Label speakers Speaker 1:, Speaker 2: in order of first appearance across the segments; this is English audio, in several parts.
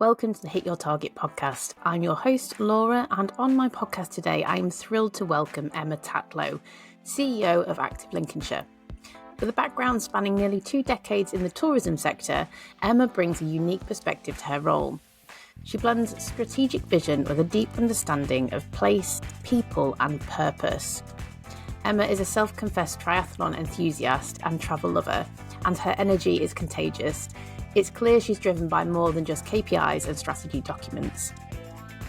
Speaker 1: Welcome to the Hit Your Target podcast. I'm your host, Laura, and on my podcast today, I am thrilled to welcome Emma Tatlow, CEO of Active Lincolnshire. With a background spanning nearly 2 decades in the tourism sector, Emma brings a unique perspective to her role. She blends strategic vision with a deep understanding of place, people, and purpose. Emma is a self-confessed triathlon enthusiast and travel lover, and her energy is contagious. It's clear she's driven by more than just KPIs and strategy documents.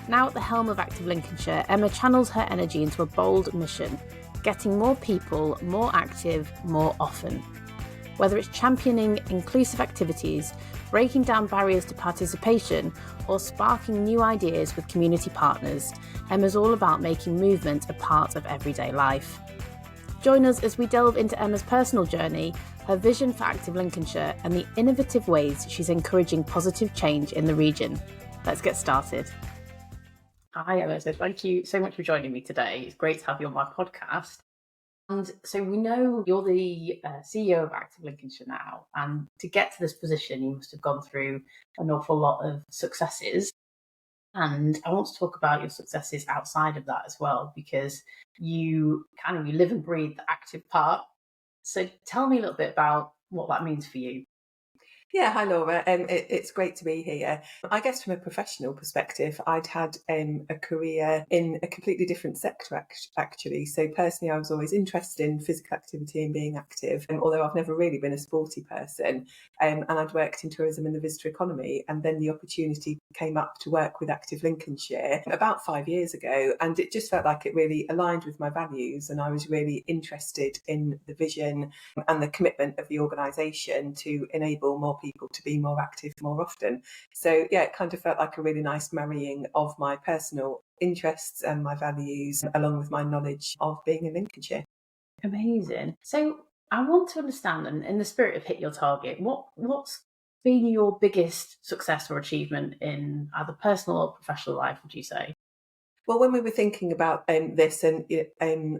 Speaker 1: Now at the helm of Active Lincolnshire, Emma channels her energy into a bold mission, getting more people more active more often. Whether it's championing inclusive activities, breaking down barriers to participation, or sparking new ideas with community partners, Emma's all about making movement a part of everyday life. Join us as we delve into Emma's personal journey, her vision for Active Lincolnshire, and the innovative ways she's encouraging positive change in the region. Let's get started. Hi, Emma. So thank you so much for joining me today. It's great to have you on my podcast. And so we know you're the CEO of Active Lincolnshire now, and to get to this position, you must have gone through an awful lot of successes. And I want to talk about your successes outside of that as well, because you live and breathe the active part. So tell me a little bit about what that means for you.
Speaker 2: Yeah, hi Laura. It's great to be here. I guess from a professional perspective, I'd had a career in a completely different sector actually. So personally, I was always interested in physical activity and being active, although I've never really been a sporty person. And I'd worked in tourism and the visitor economy, and then the opportunity came up to work with Active Lincolnshire about 5 years ago, and it just felt like it really aligned with my values, and I was really interested in the vision and the commitment of the organisation to enable more people to be more active more often. So yeah, it kind of felt like a really nice marrying of my personal interests and my values along with my knowledge of being in Lincolnshire.
Speaker 1: Amazing. So I want to understand, and in the spirit of Hit Your Target, what's been your biggest success or achievement in either personal or professional life, would you say?
Speaker 2: Well, when we were thinking about this, and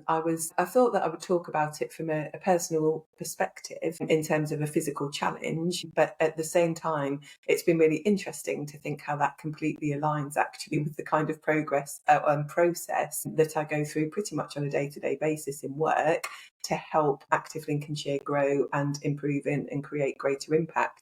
Speaker 2: I thought that I would talk about it from a personal perspective in terms of a physical challenge, but at the same time, it's been really interesting to think how that completely aligns actually with the kind of progress and process that I go through pretty much on a day-to-day basis in work to help Active Lincolnshire grow and improve and create greater impact.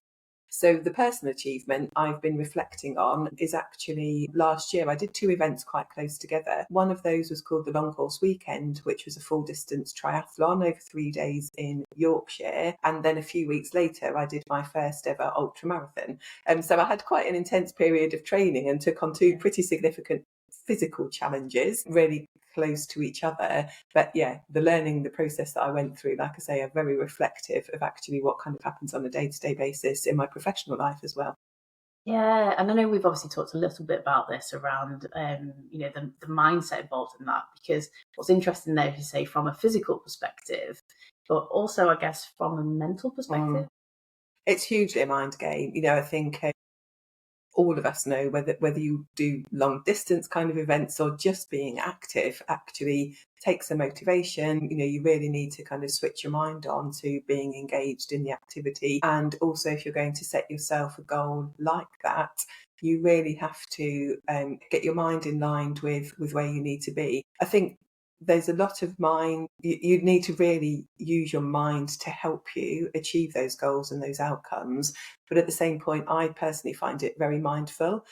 Speaker 2: So the personal achievement I've been reflecting on is actually last year I did 2 events quite close together. One of those was called the Long Course Weekend, which was a full distance triathlon over 3 days in Yorkshire. And then a few weeks later, I did my first ever ultramarathon. So I had quite an intense period of training and took on 2 pretty significant physical challenges, really close to each other. But yeah, the process that I went through, like I say, are very reflective of actually what kind of happens on a day-to-day basis in my professional life as well.
Speaker 1: Yeah, and I know we've obviously talked a little bit about this around, the mindset involved in that, because what's interesting there, as you say, from a physical perspective, but also, I guess, from a mental perspective.
Speaker 2: It's hugely a mind game. I think all of us know whether you do long distance kind of events or just being active actually takes a motivation. You really need to kind of switch your mind on to being engaged in the activity. And also, if you're going to set yourself a goal like that, you really have to get your mind in line with where you need to be. I think there's a lot of mind. You need to really use your mind to help you achieve those goals and those outcomes. But at the same point, I personally find it very mindful.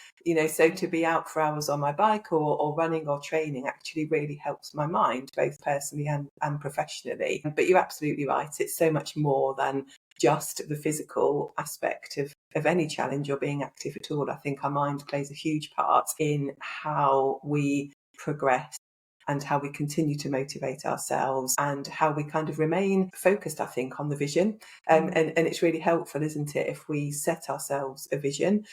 Speaker 2: So to be out for hours on my bike or running or training actually really helps my mind, both personally and professionally. But you're absolutely right. It's so much more than just the physical aspect of any challenge or being active at all. I think our mind plays a huge part in how we progress and how we continue to motivate ourselves and how we kind of remain focused, I think, on the vision. And it's really helpful, isn't it, if we set ourselves a vision.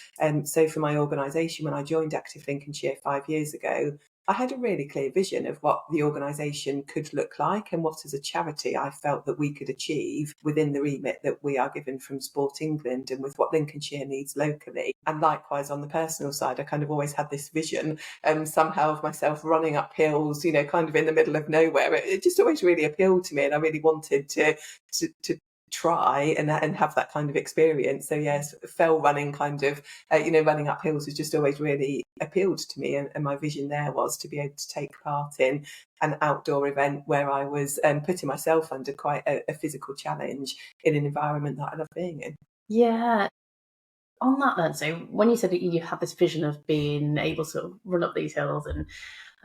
Speaker 2: So for my organisation, when I joined Active Lincolnshire 5 years ago, I had a really clear vision of what the organisation could look like and what as a charity I felt that we could achieve within the remit that we are given from Sport England and with what Lincolnshire needs locally. And likewise on the personal side, I kind of always had this vision somehow of myself running up hills, kind of in the middle of nowhere. It just always really appealed to me, and I really wanted to try and have that kind of experience. So yes, fell running kind of, running up hills has just always really appealed to me. And my vision there was to be able to take part in an outdoor event where I was putting myself under quite a physical challenge in an environment that I love being in.
Speaker 1: Yeah. On that then, so when you said that you had this vision of being able to run up these hills and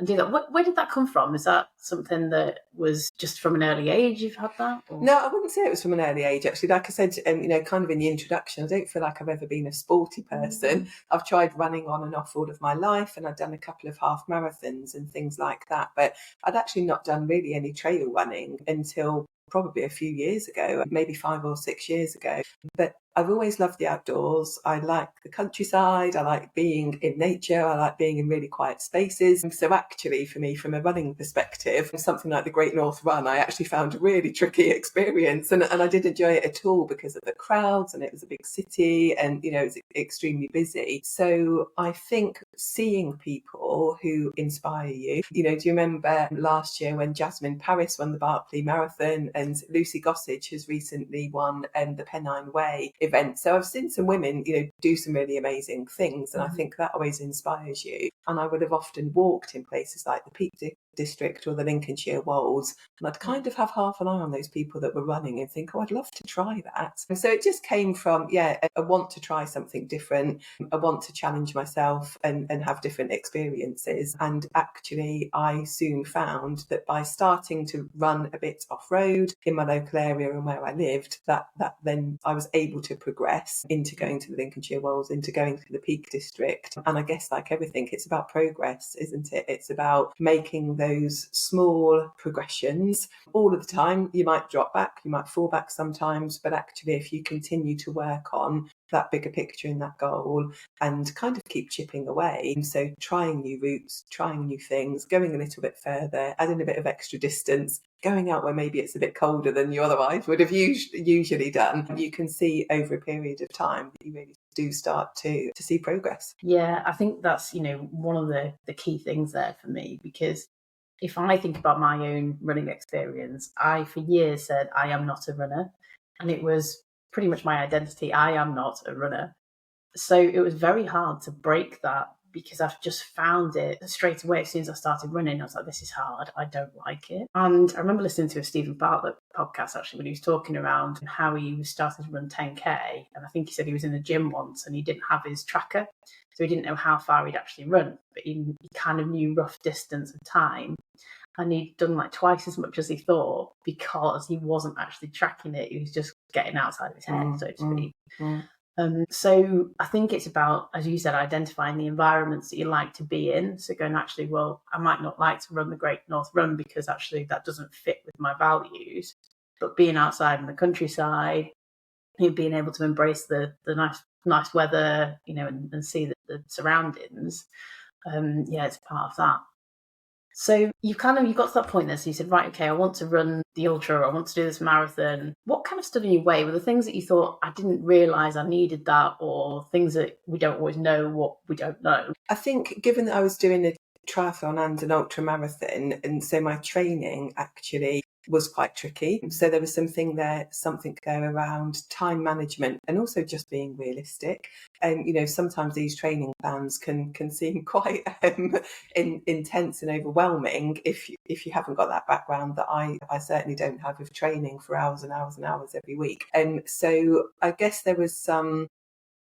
Speaker 1: do that, where did that come from? Is that something that was just from an early age you've had that? Or?
Speaker 2: No, I wouldn't say it was from an early age, actually. Like I said, kind of in the introduction, I don't feel like I've ever been a sporty person. I've tried running on and off all of my life, and I've done a couple of half marathons and things like that. But I'd actually not done really any trail running until probably a few years ago, maybe 5 or 6 years ago. But I've always loved the outdoors. I like the countryside. I like being in nature. I like being in really quiet spaces. So actually, for me, from a running perspective, something like the Great North Run, I actually found a really tricky experience. And I didn't enjoy it at all because of the crowds, and it was a big city, and, it was extremely busy. So I think seeing people who inspire you, do you remember last year when Jasmine Paris won the Barclay Marathon, and Lucy Gossage has recently won the Pennine Way event? So I've seen some women, do some really amazing things, and I think that always inspires you. And I would have often walked in places like the Peak District or the Lincolnshire Wolds, and I'd kind of have half an eye on those people that were running and think, oh, I'd love to try that. And so it just came from, a want to try something different, a want to challenge myself and have different experiences. And actually, I soon found that by starting to run a bit off-road in my local area and where I lived, that then I was able to progress into going to the Lincolnshire Wolds, into going to the Peak District. And I guess, like everything, it's about progress, isn't it? It's about making those small progressions. All of the time, you might drop back, you might fall back sometimes, but actually, if you continue to work on that bigger picture and that goal and kind of keep chipping away, so trying new routes, trying new things, going a little bit further, adding a bit of extra distance, going out where maybe it's a bit colder than you otherwise would have usually done, you can see over a period of time that you really do start to see progress.
Speaker 1: Yeah, I think that's, one of the key things there for me, because if I think about my own running experience, I for years said I am not a runner, and it was pretty much my identity. I am not a runner. So it was very hard to break that, because I've just found it straight away. As soon as I started running, I was like, this is hard. I don't like it. And I remember listening to a Stephen Bartlett podcast, actually, when he was talking around how he was starting to run 10K. And I think he said he was in the gym once and he didn't have his tracker. So he didn't know how far he'd actually run, but he kind of knew rough distance and time. And he'd done like twice as much as he thought, because he wasn't actually tracking it. He was just getting outside of his head, so to speak. So I think it's about, as you said, identifying the environments that you like to be in. So going, actually, well, I might not like to run the Great North Run because actually that doesn't fit with my values. But being outside in the countryside, being able to embrace the nice weather, and see the surroundings, it's part of that. So you got to that point there. So you said, right, okay, I want to run the ultra, I want to do this marathon. What kind of stood in your way? Were the things that you thought, I didn't realise I needed that, or things that we don't always know what we don't know?
Speaker 2: I think, given that I was doing a triathlon and an ultra marathon, and so my training actually was quite tricky. So there was something there around time management and also just being realistic. And, sometimes these training plans can seem quite intense and overwhelming if you haven't got that background that I certainly don't have, of training for hours and hours and hours every week. So I guess there was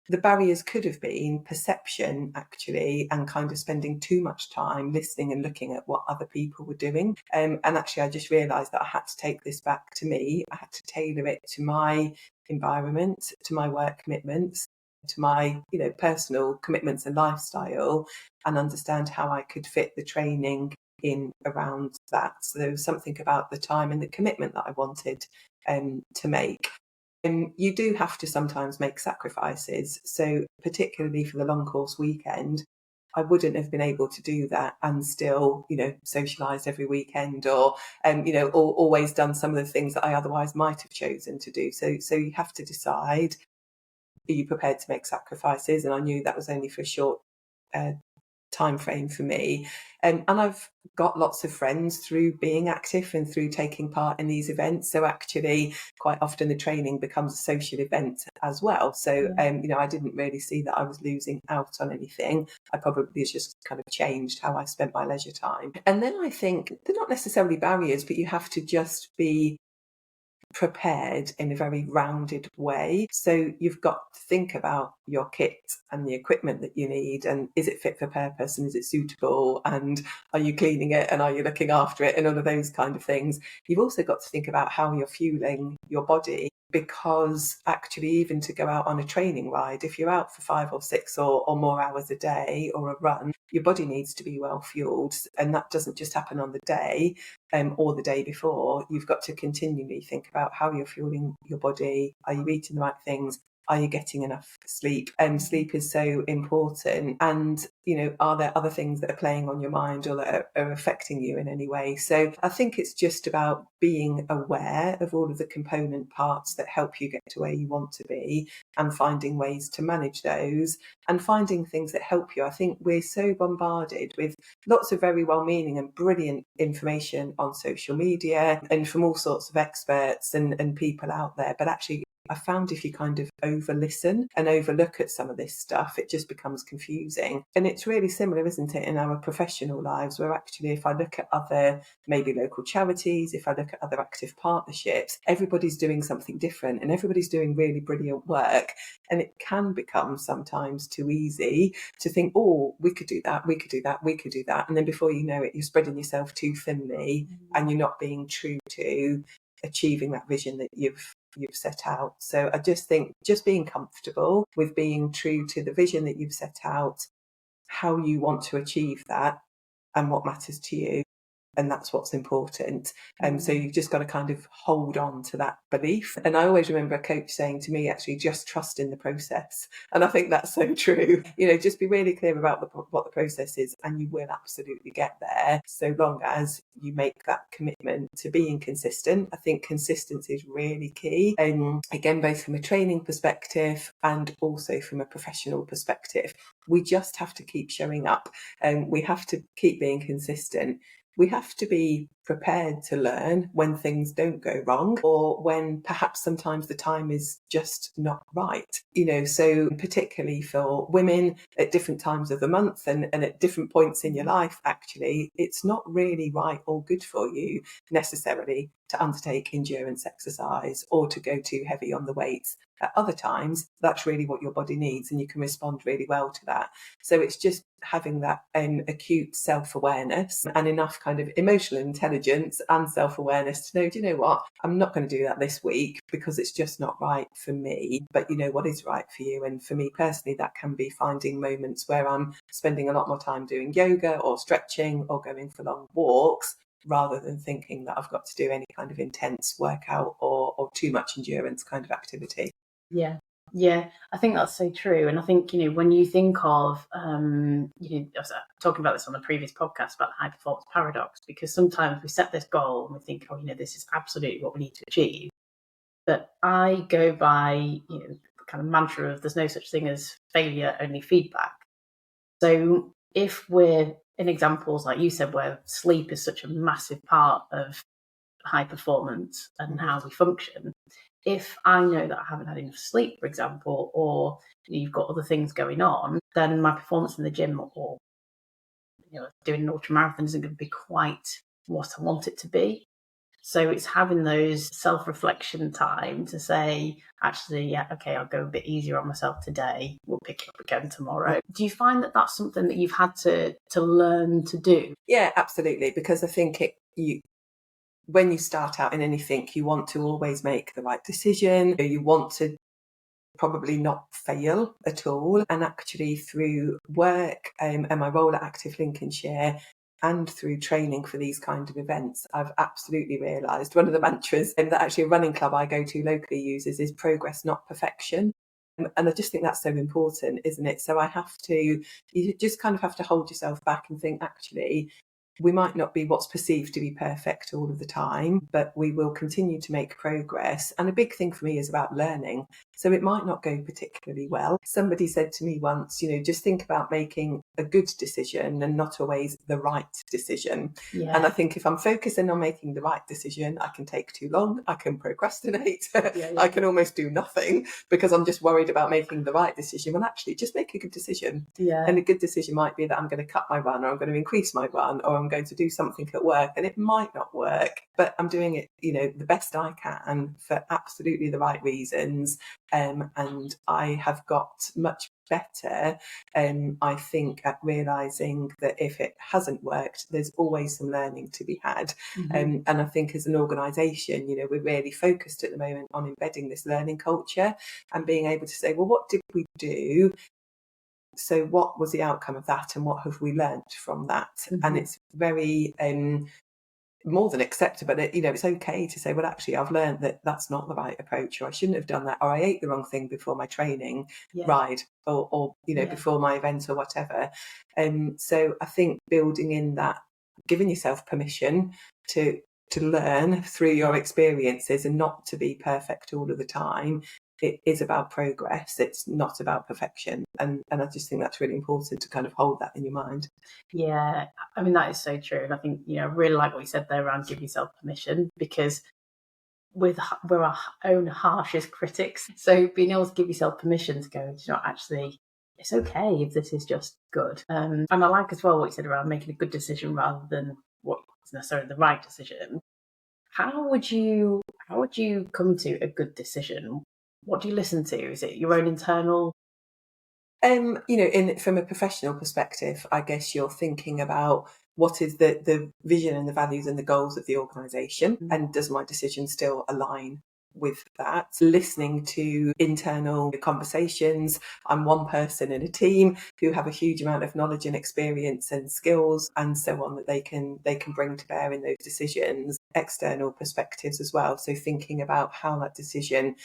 Speaker 2: the barriers could have been perception, actually, and kind of spending too much time listening and looking at what other people were doing. And actually, I just realised that I had to take this back to me. I had to tailor it to my environment, to my work commitments, to my personal commitments and lifestyle, and understand how I could fit the training in around that. So there was something about the time and the commitment that I wanted to make. You do have to sometimes make sacrifices. So particularly for the long course weekend, I wouldn't have been able to do that and still, socialise every weekend, or, always done some of the things that I otherwise might have chosen to do. So you have to decide, are you prepared to make sacrifices? And I knew that was only for a short time frame for me. And I've got lots of friends through being active and through taking part in these events. So actually, quite often the training becomes a social event as well. So, I didn't really see that I was losing out on anything. I probably just kind of changed how I spent my leisure time. And then I think they're not necessarily barriers, but you have to just be prepared in a very rounded way. So you've got to think about your kit and the equipment that you need, and is it fit for purpose, and is it suitable, and are you cleaning it, and are you looking after it, and all of those kind of things. You've also got to think about how you're fueling your body, because actually even to go out on a training ride, if you're out for 5 or 6 or more hours a day, or a run, your body needs to be well fueled, and that doesn't just happen on the day or the day before. You've got to continually think about how you're fueling your body. Are you eating the right things? Are you getting enough sleep? Sleep is so important. And, are there other things that are playing on your mind or that are affecting you in any way? So I think it's just about being aware of all of the component parts that help you get to where you want to be, and finding ways to manage those, and finding things that help you. I think we're so bombarded with lots of very well-meaning and brilliant information on social media and from all sorts of experts and people out there. But actually, I found if you kind of over-listen and overlook at some of this stuff, it just becomes confusing. And it's really similar, isn't it, in our professional lives, where actually if I look at other maybe local charities, if I look at other active partnerships, everybody's doing something different and everybody's doing really brilliant work. And it can become sometimes too easy to think, oh, we could do that, we could do that, we could do that. And then before you know it, you're spreading yourself too thinly and you're not being true to achieving that vision that you've set out. So I just think just being comfortable with being true to the vision that you've set out, how you want to achieve that, and what matters to you. And that's what's important. So you've just got to kind of hold on to that belief. And I always remember a coach saying to me, actually, just trust in the process. And I think that's so true. Just be really clear about what the process is, and you will absolutely get there, so long as you make that commitment to being consistent. I think consistency is really key. Again, both from a training perspective and also from a professional perspective. We just have to keep showing up, and we have to keep being consistent. We have to be prepared to learn when things don't go wrong, or when perhaps sometimes the time is just not right. So particularly for women at different times of the month and at different points in your life, actually, it's not really right or good for you necessarily to undertake endurance exercise or to go too heavy on the weights. At other times, that's really what your body needs, and you can respond really well to that. So it's just having that acute self-awareness and enough kind of emotional intelligence and self-awareness to know, do you know what? I'm not going to do that this week because it's just not right for me. But you know what is right for you. And for me personally, that can be finding moments where I'm spending a lot more time doing yoga or stretching or going for long walks, rather than thinking that I've got to do any kind of intense workout or too much endurance kind of activity.
Speaker 1: Yeah, I think that's so true. And I think, when you think of, I was talking about this on the previous podcast about the high performance paradox, because sometimes we set this goal and we think, this is absolutely what we need to achieve. But I go by, the kind of mantra of there's no such thing as failure, only feedback. So if we're in examples, like you said, where sleep is such a massive part of high performance and how we function, if I know that I haven't had enough sleep, for example, or you've got other things going on, then my performance in the gym or doing an ultramarathon isn't going to be quite what I want it to be. So it's having those self-reflection time to say, actually, yeah, okay, I'll go a bit easier on myself today. We'll pick it up again tomorrow. Do you find that that's something that you've had to learn to do?
Speaker 2: Yeah, absolutely. Because I think when you start out in anything, you want to always make the right decision. You want to probably not fail at all. And actually through work and my role at Active Lincolnshire and through training for these kind of events, I've absolutely realised one of the mantras that actually a running club I go to locally uses is progress, not perfection. And I just think that's so important, isn't it? So you just kind of have to hold yourself back and think, actually, we might not be what's perceived to be perfect all of the time, but we will continue to make progress. And a big thing for me is about learning. So it might not go particularly well. Somebody said to me once, just think about making a good decision and not always the right decision.
Speaker 1: Yeah.
Speaker 2: And I think if I'm focusing on making the right decision, I can take too long, I can procrastinate, I can almost do nothing because I'm just worried about making the right decision. Well, actually, just make a good decision.
Speaker 1: Yeah.
Speaker 2: And a good decision might be that I'm going to cut my run, or I'm going to increase my run, or I'm going to do something at work, and it might not work, but I'm doing it, the best I can for absolutely the right reasons. And I have got much better, I think, at realising that if it hasn't worked, there's always some learning to be had. And I think as an organisation, we're really focused at the moment on embedding this learning culture and being able to say, well, what did we do? So what was the outcome of that, and what have we learnt from that? And it's very more than acceptable. It's okay to say, well, actually, I've learned that that's not the right approach, or I shouldn't have done that, or I ate the wrong thing before my training ride, or before my event, or whatever. So I think building in that, giving yourself permission to learn through your experiences and not to be perfect all of the time. It is about progress. It's not about perfection. And I just think that's really important to kind of hold that in your mind.
Speaker 1: Yeah, I mean, that is so true. And I think, I really like what you said there around give yourself permission, because we're our own harshest critics. So being able to give yourself permission to go, actually, it's okay if this is just good. And I like as well what you said around making a good decision rather than what's necessarily the right decision. How would you come to a good decision? What do you listen to? Is it your own internal?
Speaker 2: From a professional perspective, I guess you're thinking about what is the vision and the values and the goals of the organisation, and does my decision still align with that? Listening to internal conversations. I'm one person in a team who have a huge amount of knowledge and experience and skills and so on that they can bring to bear in those decisions. External perspectives as well. So thinking about how that decision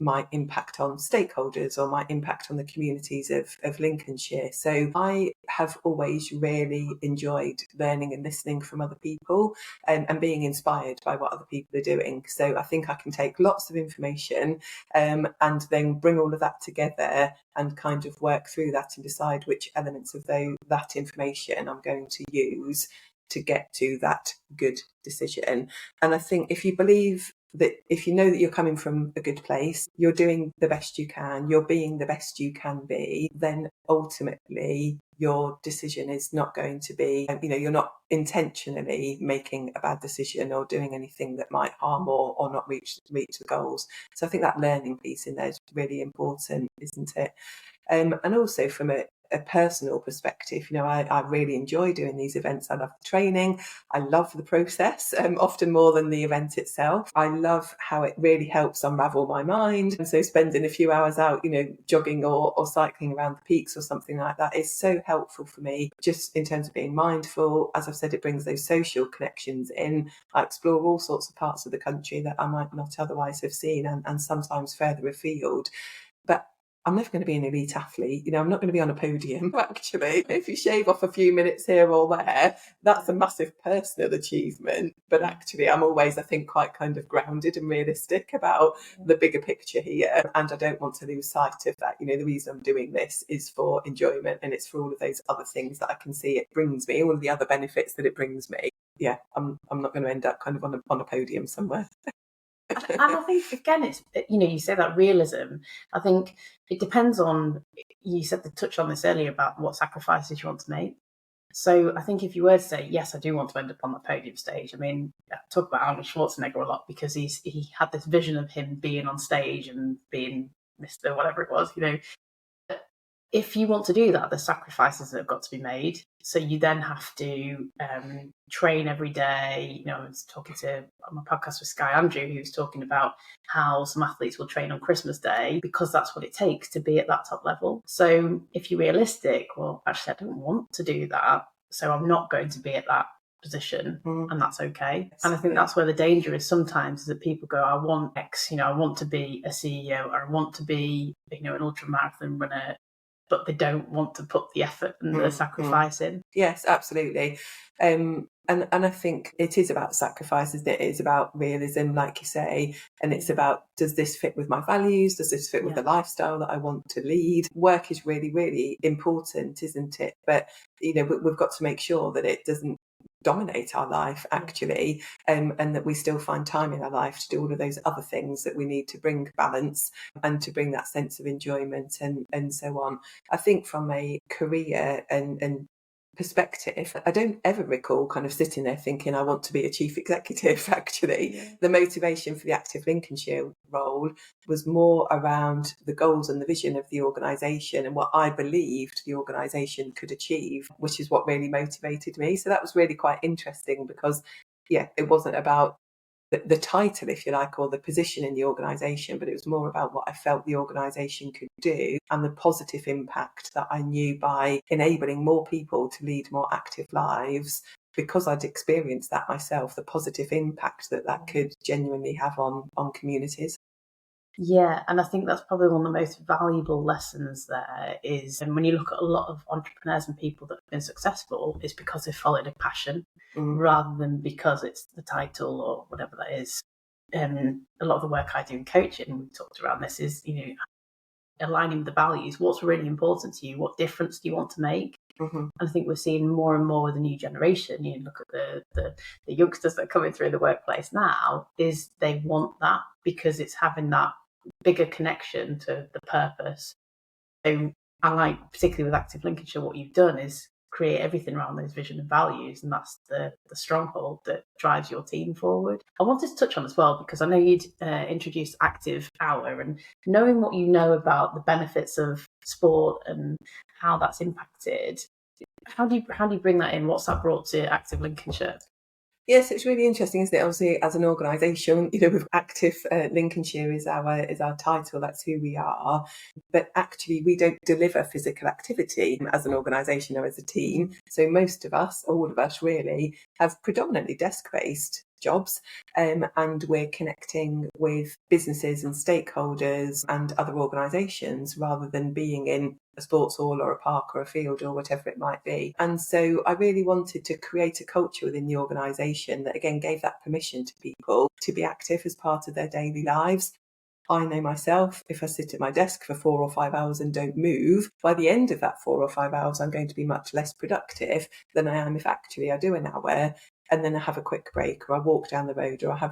Speaker 2: might impact on stakeholders or might impact on the communities of Lincolnshire. So I have always really enjoyed learning and listening from other people, and being inspired by what other people are doing. So I think I can take lots of information and then bring all of that together and kind of work through that and decide which elements of that information I'm going to use to get to that good decision. And I think if you believe that, if you know that you're coming from a good place, you're doing the best you can, you're being the best you can be, then ultimately your decision is not going to be, you're not intentionally making a bad decision or doing anything that might harm or not reach the goals. So I think that learning piece in there is really important, isn't it? And also from a personal perspective, I really enjoy doing these events. I love the training. I love the process, often more than the event itself. I love how it really helps unravel my mind. And so spending a few hours out, jogging or cycling around the peaks or something like that is so helpful for me, just in terms of being mindful. As I've said, it brings those social connections in. I explore all sorts of parts of the country that I might not otherwise have seen, and sometimes further afield. But I'm never going to be an elite athlete. I'm not going to be on a podium. Actually, if you shave off a few minutes here or there, that's a massive personal achievement. But actually, I'm always, I think, quite kind of grounded and realistic about the bigger picture here. And I don't want to lose sight of that. The reason I'm doing this is for enjoyment, and it's for all of those other things that I can see it brings me, all of the other benefits that it brings me. Yeah, I'm not going to end up kind of on a podium somewhere.
Speaker 1: And I think, again, it's, you say that realism. I think it depends on, you said to touch on this earlier about what sacrifices you want to make. So I think if you were to say, yes, I do want to end up on the podium stage, I mean, I talk about Arnold Schwarzenegger a lot because he had this vision of him being on stage and being Mr. whatever it was, If you want to do that, there's sacrifices that have got to be made. So you then have to train every day. I was talking on my podcast with Sky Andrew, who's talking about how some athletes will train on Christmas Day because that's what it takes to be at that top level. So if you're realistic, well, actually, I don't want to do that, so I'm not going to be at that position, and that's okay. And I think that's where the danger is sometimes, is that people go, I want X, I want to be a CEO, or I want to be, an ultra marathon runner. but they don't want to put the effort and the sacrifice in.
Speaker 2: Yes, absolutely. And I think it is about sacrifice, isn't it? It's about realism, like you say, and it's about, does this fit with my values? Does this fit with the lifestyle that I want to lead? Work is really, really important, isn't it? But, we've got to make sure that it doesn't dominate our life, actually, and that we still find time in our life to do all of those other things that we need to bring balance and to bring that sense of enjoyment and so on. I think from a career and perspective, I don't ever recall kind of sitting there thinking I want to be a chief executive. Actually, the motivation for the Active Lincolnshire role was more around the goals and the vision of the organisation and what I believed the organisation could achieve, which is what really motivated me. So that was really quite interesting because, it wasn't about the title, if you like, or the position in the organisation, but it was more about what I felt the organisation could do and the positive impact that I knew by enabling more people to lead more active lives, because I'd experienced that myself, the positive impact that could genuinely have on communities.
Speaker 1: Yeah, and I think that's probably one of the most valuable lessons there is, and when you look at a lot of entrepreneurs and people that have been successful, it's because they followed a passion rather than because it's the title or whatever that is. A lot of the work I do in coaching, we talked around this, is, aligning with the values. What's really important to you? What difference do you want to make? And I think we're seeing more and more with the new generation. You look at the youngsters that are coming through the workplace now, is they want that because it's having that bigger connection to the purpose. So I like, particularly with Active Lincolnshire, what you've done is create everything around those vision and values, and that's the stronghold that drives your team forward. I wanted to touch on as well, because I know you'd introduced Active Hour, and knowing what you know about the benefits of sport and how that's impacted, how do you bring that in? What's that brought to Active Lincolnshire?
Speaker 2: Yes, it's really interesting, isn't it? Obviously, as an organisation, with Active Lincolnshire is our title. That's who we are. But actually, we don't deliver physical activity as an organisation or as a team. So most of us, all of us really, have predominantly desk-based jobs, and we're connecting with businesses and stakeholders and other organisations rather than being in a sports hall or a park or a field or whatever it might be. And so I really wanted to create a culture within the organisation that, again, gave that permission to people to be active as part of their daily lives. I know myself, if I sit at my desk for 4 or 5 hours and don't move, by the end of that 4 or 5 hours, I'm going to be much less productive than I am if actually I do an hour and then I have a quick break, or I walk down the road, or I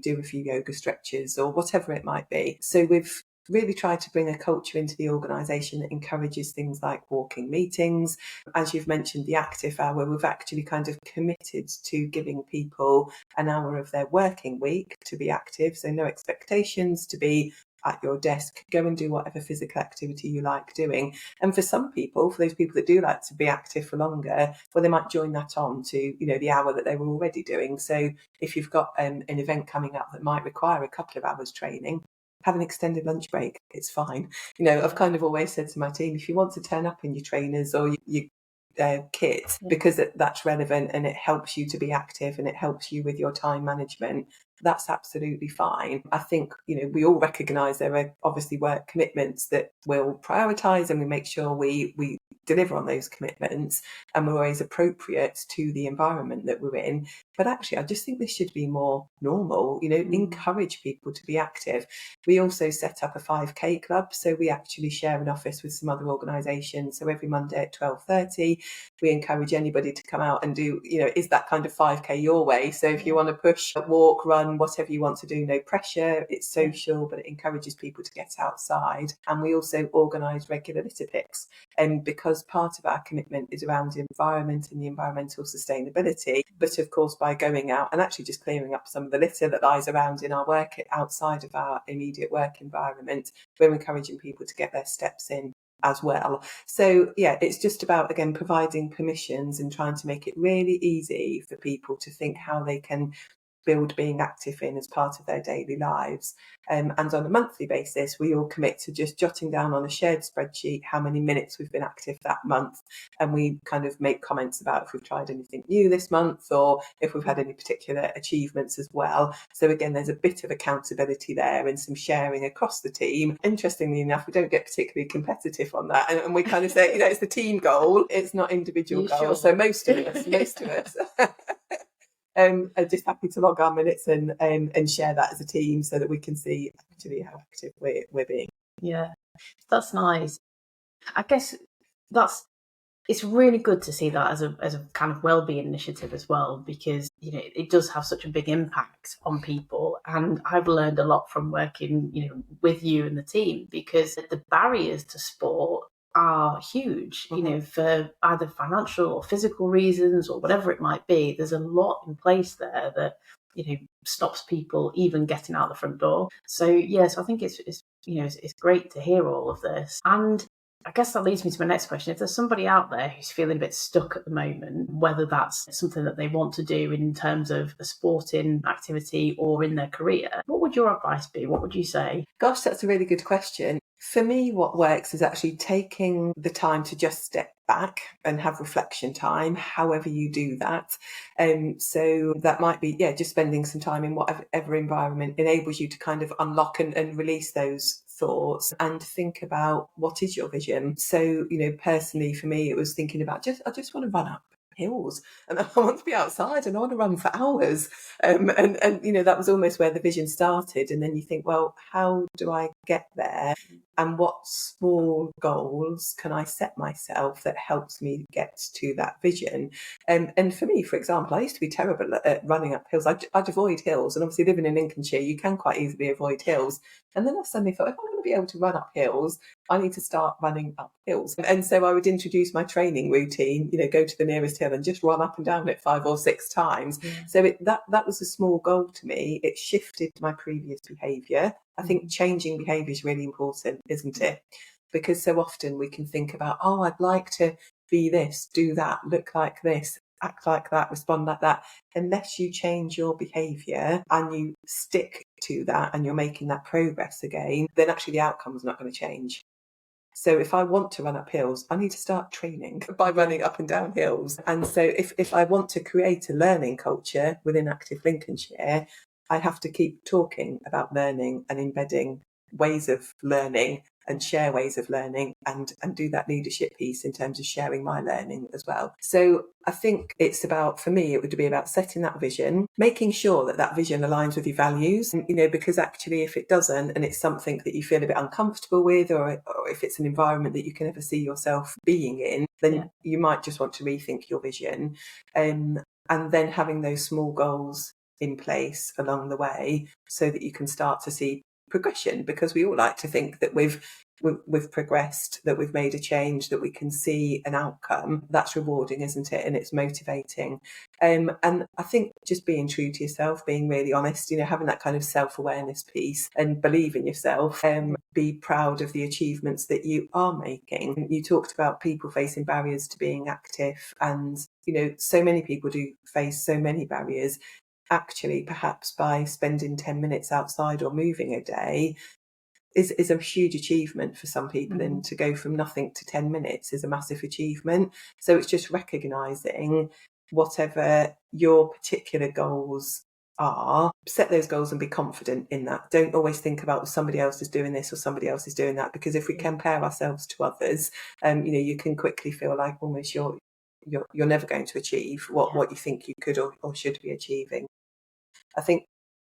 Speaker 2: do a few yoga stretches, or whatever it might be. So we've really tried to bring a culture into the organisation that encourages things like walking meetings. As you've mentioned, the Active Hour, we've actually kind of committed to giving people an hour of their working week to be active. So no expectations to be at your desk. Go and do whatever physical activity you like doing. And for some people, for those people that do like to be active for longer, well, they might join that on to, the hour that they were already doing. So if you've got an event coming up that might require a couple of hours training, have an extended lunch break. It's fine. I've kind of always said to my team, if you want to turn up in your trainers or your kit, because that's relevant and it helps you to be active and it helps you with your time management, that's absolutely fine. I think, we all recognise there are obviously work commitments that we'll prioritise, and we make sure we deliver on those commitments, and we're always appropriate to the environment that we're in. But actually, I just think this should be more normal, encourage people to be active. We also set up a 5K club, so we actually share an office with some other organisations. So every Monday at 12:30, we encourage anybody to come out and do, is that kind of 5K your way? So if you want to push, walk, run, whatever you want to do, no pressure, it's social, but it encourages people to get outside. And we also organise regular litter picks. And because part of our commitment is around the environment and the environmental sustainability, but of course by going out and actually just clearing up some of the litter that lies around in our work outside of our immediate work environment, we're encouraging people to get their steps in as well. So it's just about, again, providing permissions and trying to make it really easy for people to think how they can build being active in as part of their daily lives. And on a monthly basis, we all commit to just jotting down on a shared spreadsheet how many minutes we've been active that month. And we kind of make comments about if we've tried anything new this month or if we've had any particular achievements as well. So again, there's a bit of accountability there and some sharing across the team. Interestingly enough, we don't get particularly competitive on that. And we kind of say, it's the team goal, it's not individual goals. Sure? So most of us are just happy to log our minutes and share that as a team so that we can see actually how active we're being.
Speaker 1: Yeah, that's nice. I guess it's really good to see that as a kind of wellbeing initiative as well, because it does have such a big impact on people. And I've learned a lot from working with you and the team, because the barriers to sport are huge, for either financial or physical reasons or whatever it might be. There's a lot in place there that stops people even getting out the front door. So yes, I think it's great to hear all of this. And I guess that leads me to my next question. If there's somebody out there who's feeling a bit stuck at the moment, whether that's something that they want to do in terms of a sporting activity or in their career, what would your advice be? What would you say?
Speaker 2: Gosh, that's a really good question. For me, what works is actually taking the time to just step back and have reflection time, however you do that. So that might be, just spending some time in whatever environment enables you to kind of unlock and release those thoughts and think about what is your vision. So, personally for me, it was thinking about I just want to run up hills and I want to be outside and I want to run for hours. And that was almost where the vision started. And then you think, well, how do I get there? And what small goals can I set myself that helps me get to that vision? And for me, for example, I used to be terrible at running up hills. I'd avoid hills. And obviously living in Lincolnshire, you can quite easily avoid hills. And then I suddenly thought, if I'm going to be able to run up hills, I need to start running up hills. And so I would introduce my training routine, go to the nearest hill and just run up and down it 5 or 6 times. Yeah. So that was a small goal to me. It shifted my previous behaviour. I think changing behaviour is really important, isn't it? Because so often we can think about, I'd like to be this, do that, look like this, act like that, respond like that. Unless you change your behaviour and you stick to that and you're making that progress again, then actually the outcome is not going to change. So if I want to run up hills, I need to start training by running up and down hills. And so if I want to create a learning culture within Active Lincolnshire, I have to keep talking about learning and embedding ways of learning and share ways of learning and do that leadership piece in terms of sharing my learning as well. So I think it's about, for me, it would be about setting that vision, making sure that vision aligns with your values, because actually if it doesn't and it's something that you feel a bit uncomfortable with, or if it's an environment that you can never see yourself being in, then you might just want to rethink your vision. And then having those small goals in place along the way so that you can start to see progression, because we all like to think that we've progressed, that we've made a change, that we can see an outcome. That's rewarding, isn't it? And it's motivating. And I think just being true to yourself, being really honest, having that kind of self-awareness piece and believe in yourself, be proud of the achievements that you are making. You talked about people facing barriers to being active, and so many people do face so many barriers. Actually, perhaps by spending 10 minutes outside or moving a day is a huge achievement for some people. Mm-hmm. And to go from nothing to 10 minutes is a massive achievement. So it's just recognising whatever your particular goals are, set those goals and be confident in that. Don't always think about somebody else is doing this or somebody else is doing that, because if we compare ourselves to others, you can quickly feel like almost you're never going to achieve what you think you could or should be achieving. I think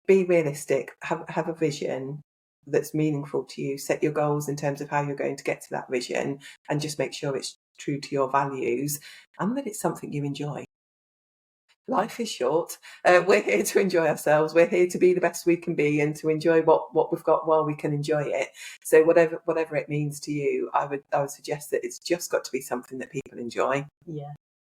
Speaker 2: be realistic, have a vision that's meaningful to you, set your goals in terms of how you're going to get to that vision, and just make sure it's true to your values and that it's something you enjoy. Life is short. We're here to enjoy ourselves. We're here to be the best we can be and to enjoy what we've got while we can enjoy it. So whatever it means to you, I would suggest that it's just got to be something that people enjoy.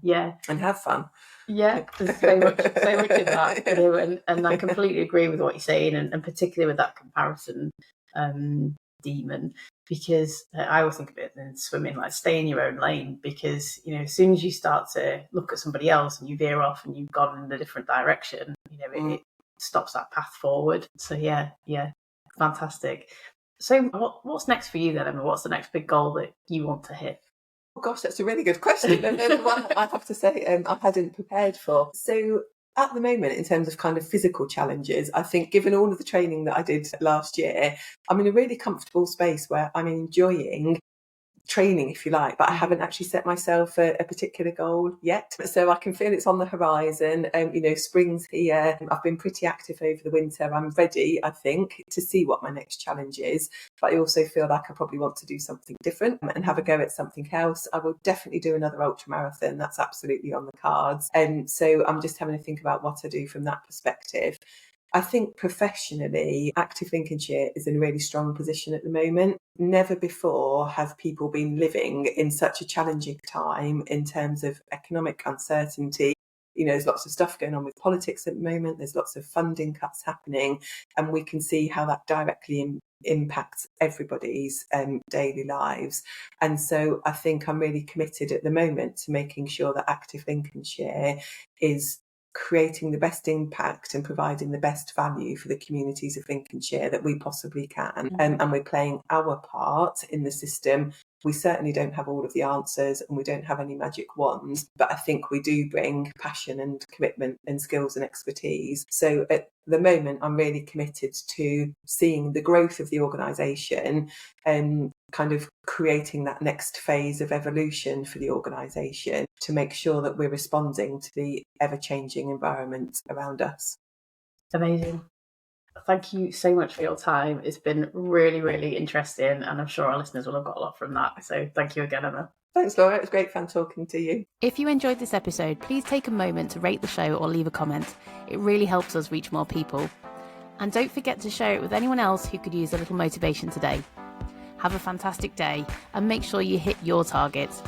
Speaker 1: Yeah. And
Speaker 2: have fun.
Speaker 1: Yeah, there's so much in that, and I completely agree with what you're saying, and particularly with that comparison demon, because I always think of it in swimming, like stay in your own lane, because as soon as you start to look at somebody else and you veer off and you've gone in a different direction, stops that path forward. So yeah, fantastic. So what's next for you then, Emma? What's the next big goal that you want to hit?
Speaker 2: Oh gosh, that's a really good question. And the one that I have to say I hadn't prepared for. So at the moment, in terms of kind of physical challenges, I think given all of the training that I did last year, I'm in a really comfortable space where I'm enjoying training, if you like, but I haven't actually set myself a particular goal yet. So I can feel it's on the horizon. Spring's here. I've been pretty active over the winter. I'm ready, I think, to see what my next challenge is. But I also feel like I probably want to do something different and have a go at something else. I will definitely do another ultra marathon. That's absolutely on the cards. So I'm just having to think about what I do from that perspective. I think professionally, Active Lincolnshire is in a really strong position at the moment. Never before have people been living in such a challenging time in terms of economic uncertainty. There's lots of stuff going on with politics at the moment. There's lots of funding cuts happening, and we can see how that directly impacts everybody's daily lives. And so I think I'm really committed at the moment to making sure that Active Lincolnshire is creating the best impact and providing the best value for the communities of Lincolnshire that we possibly can. And we're playing our part in the system. We certainly don't have all of the answers and we don't have any magic wands, but I think we do bring passion and commitment and skills and expertise. So at the moment, I'm really committed to seeing the growth of the organisation and kind of creating that next phase of evolution for the organisation to make sure that we're responding to the ever-changing environment around us.
Speaker 1: Amazing. Thank you so much for your time. It's been really, really interesting, and I'm sure our listeners will have got a lot from that. So thank you again, Emma.
Speaker 2: Thanks, Laura. It was great fun talking to you.
Speaker 1: If you enjoyed this episode, please take a moment to rate the show or leave a comment. It really helps us reach more people. And don't forget to share it with anyone else who could use a little motivation today. Have a fantastic day and make sure you hit your targets.